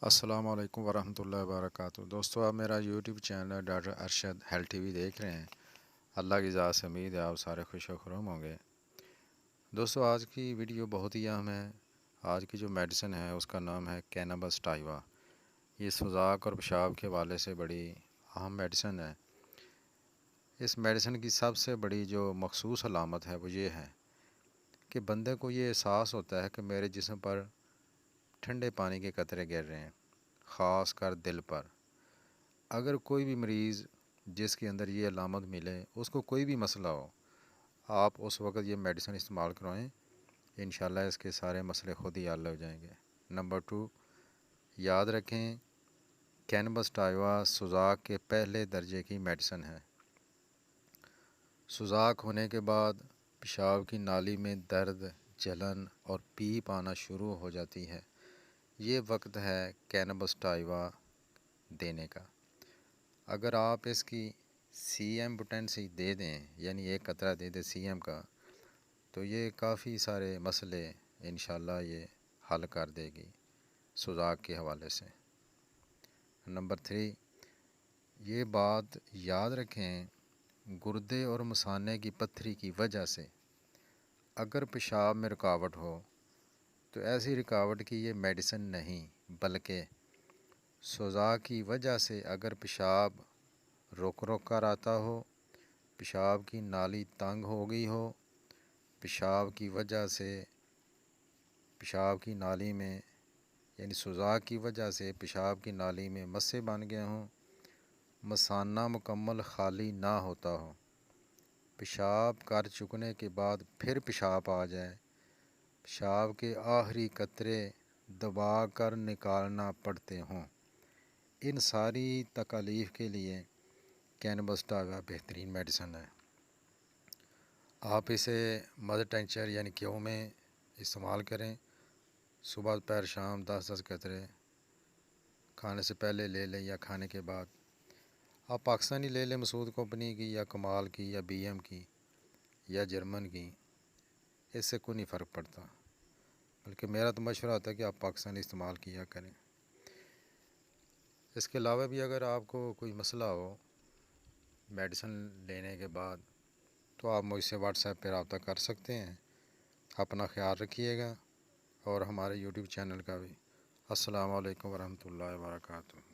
السلام علیکم ورحمۃ اللہ وبرکاتہ۔ دوستو، آپ میرا YouTube channel doctor Arshad health T V دیکھ رہے ہیں۔ اللہ کی ذات سے امید ہے آپ سارے خوش و خرم ہوں گے۔ دوستو، آج کی ویڈیو بہت ہی اہم ہے۔ آج کی جو میڈیسن ہے اس کا نام ہے کینابس ٹائیوا۔ یہ سوزاک اور پیشاب کے حوالے سے بڑی اہم میڈیسن ہے۔ اس میڈیسن کی سب سے بڑی جو مخصوص علامت ہے وہ یہ ہے کہ بندے کو یہ احساس ہوتا ہے کہ میرے جسم پر ٹھنڈے پانی کے قطرے گر رہے ہیں، خاص کر دل پر۔ اگر کوئی بھی مریض جس کے اندر یہ علامت ملے، اس کو کوئی بھی مسئلہ ہو، آپ اس وقت یہ میڈیسن استعمال کروائیں، انشاءاللہ اس کے سارے مسئلے خود ہی حل ہو جائیں گے۔ نمبر 2، یاد رکھیں کینابس ٹائیوا سوزاک کے پہلے درجے کی میڈیسن ہے۔ سوزاک ہونے کے بعد پیشاب کی نالی میں درد، جلن اور پیپ آنا شروع ہو جاتی ہے۔ یہ وقت ہے کینابس ٹائیوا دینے کا۔ اگر آپ اس کی سی ایم پوٹینسی دے دیں، یعنی ایک قطرہ دے دیں سی ایم کا، تو یہ کافی سارے مسئلے انشاءاللہ یہ حل کر دے گی سوزاک کے حوالے سے۔ نمبر 3، یہ بات یاد رکھیں گردے اور مثانے کی پتھری کی وجہ سے اگر پیشاب میں رکاوٹ ہو تو ایسی رکاوٹ کی یہ میڈیسن نہیں، بلکہ سوزاک کی وجہ سے اگر پیشاب رک کر آتا ہو، پیشاب کی نالی تنگ ہو گئی ہو، پیشاب کی وجہ سے پیشاب کی نالی میں یعنی سوزاک کی وجہ سے پیشاب کی نالی میں مسے بن گئے ہوں، مثانہ مکمل خالی نہ ہوتا ہو، پیشاب کر چکنے کے بعد پھر پیشاب آ جائے، پیشاب کے آخری قطرے دبا کر نکالنا پڑتے ہوں، ان ساری تکالیف کے لیے کینابس ٹائیوا بہترین میڈیسن ہے۔ آپ اسے مدر ٹینچر یعنی کیو میں استعمال کریں۔ صبح دوپہر شام 10 قطرے کھانے سے پہلے لے لیں یا کھانے کے بعد۔ آپ پاکستانی لے لیں، مسعود کمپنی کی یا کمال کی یا بی ایم کی یا جرمن کی، اس سے کوئی نہیں فرق پڑتا، بلکہ میرا تو مشورہ ہوتا ہے کہ آپ پاکستانی استعمال کیا کریں۔ اس کے علاوہ بھی اگر آپ کو کوئی مسئلہ ہو میڈیسن لینے کے بعد تو آپ مجھ سے واٹس ایپ پہ رابطہ کر سکتے ہیں۔ اپنا خیال رکھیے گا اور ہمارے یوٹیوب چینل کا بھی۔ السلام علیکم ورحمۃ اللہ وبرکاتہ۔